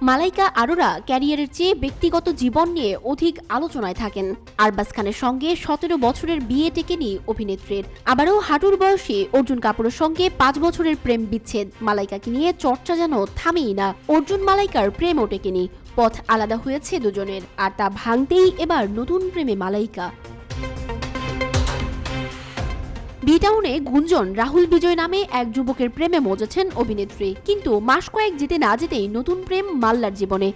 মালাইকা আরোরা ক্যারিয়ারের চেয়ে ব্যক্তিগত জীবন নিয়ে অধিক আলোচনায় থাকেন। আরবাজ খানের সঙ্গে 17 বছরের বিয়ে টেকেনি অভিনেত্রীর। আবারও হাঁটুর বয়সে অর্জুন কাপুরের সঙ্গে 5 বছরের প্রেম বিচ্ছেদ। মালাইকাকে নিয়ে চর্চা যেন থামেই না। অর্জুন মালাইকার প্রেমও টেকেনি, পথ আলাদা হয়েছে দুজনের, আর তা ভাঙতেই এবার নতুন প্রেমে মালাইকা। বিটাউনে গুঞ্জন রাহুল বিজয় নামে এক যুবকের প্রেমে মজেছেন অভিনেত্রী, কিন্তু মাস কয়েক যেতে না যেতেই নতুন প্রেম মাল্লার জীবনে।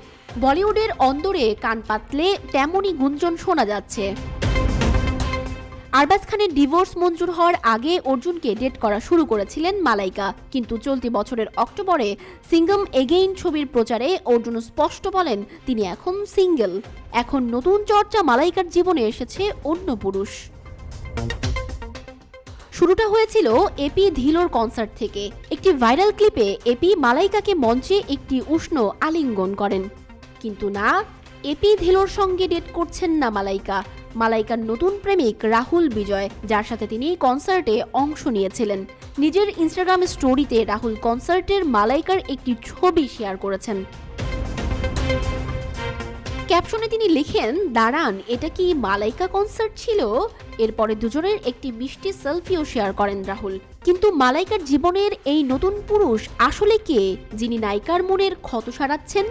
বলিউডের অন্দরে কান পাতলে তেমনই গুঞ্জন শোনা যাচ্ছে। আরবাজ খানের ডিভোর্স মঞ্জুর হওয়ার আগে অর্জুনকে ডেট করা শুরু করেছিলেন মালাইকা, কিন্তু চলতি বছরের অক্টোবরে সিঙ্গম এগেইন ছবির প্রচারে অর্জুন স্পষ্ট বলেন তিনি এখন সিঙ্গেল। এখন নতুন চর্চা মালাইকার জীবনে এসেছে অন্য পুরুষ। শুরুটা হয়েছিল এপি ধিলোর কনসার্ট থেকে। একটি ভাইরাল ক্লিপে এপি মালাইকাকে মঞ্চে একটি উষ্ণ আলিঙ্গন করেন, কিন্তু না, এপি ধিলোর সঙ্গে ডেট করছেন না মালাইকা। মালাইকার নতুন প্রেমিক রাহুল বিজয়, যার সাথে তিনি কনসার্টে অংশ নিয়েছিলেন। নিজের ইনস্টাগ্রাম স্টোরিতে রাহুল কনসার্টের মালাইকার একটি ছবি শেয়ার করেছেন। ক্যাপশনে তিনি লিখেন, দাঁড়ান, এটা কি মালাইকা কনসার্ট ছিল? এরপরে দুজনের একটি মিষ্টি সেলফিও শেয়ার করেন রাহুল। কিন্তু মালাইকার জীবনের এই নতুন পুরুষ আসলে কে, যিনি নায়িকার মনের ক্ষত সারাচ্ছেন?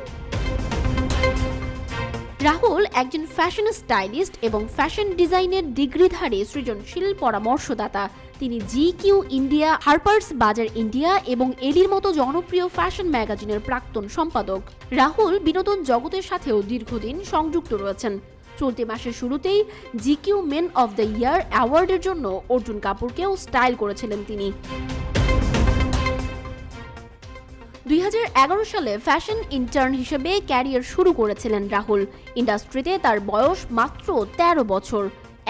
রাহুল একজন ফ্যাশন স্টাইলিস্ট এবং ফ্যাশন ডিজাইনের ডিগ্রিধারী সৃজনশীল পরামর্শদাতা। তিনি GQ ইন্ডিয়া, হার্পার্স বাজার ইন্ডিয়া এবং এলির মতো জনপ্রিয় ফ্যাশন ম্যাগাজিনের প্রাক্তন সম্পাদক। রাহুল বিনোদন জগতের সাথেও দীর্ঘদিন সংযুক্ত রয়েছেন। চলতি মাসের শুরুতেই GQ men of the year অ্যাওয়ার্ডের জন্য অর্জুন কাপুরকেও স্টাইল করেছিলেন তিনি। 2011 সালে ফ্যাশন ইন্টার্ন হিসেবে ক্যারিয়ার শুরু করেছিলেন রাহুল। ইন্ডাস্ট্রিতে তার বয়স মাত্র 13 বছর।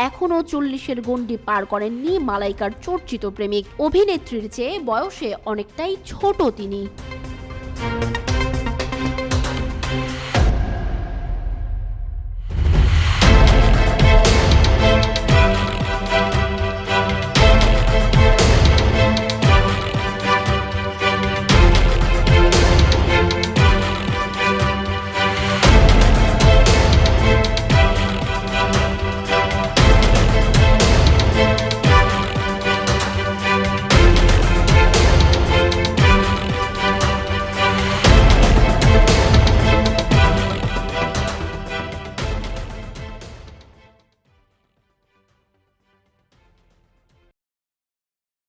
এখনও 40-এর গণ্ডি পার করেননি মালাইকার চর্চিত প্রেমিক। অভিনেত্রীর চেয়ে বয়সে অনেকটাই ছোট তিনি।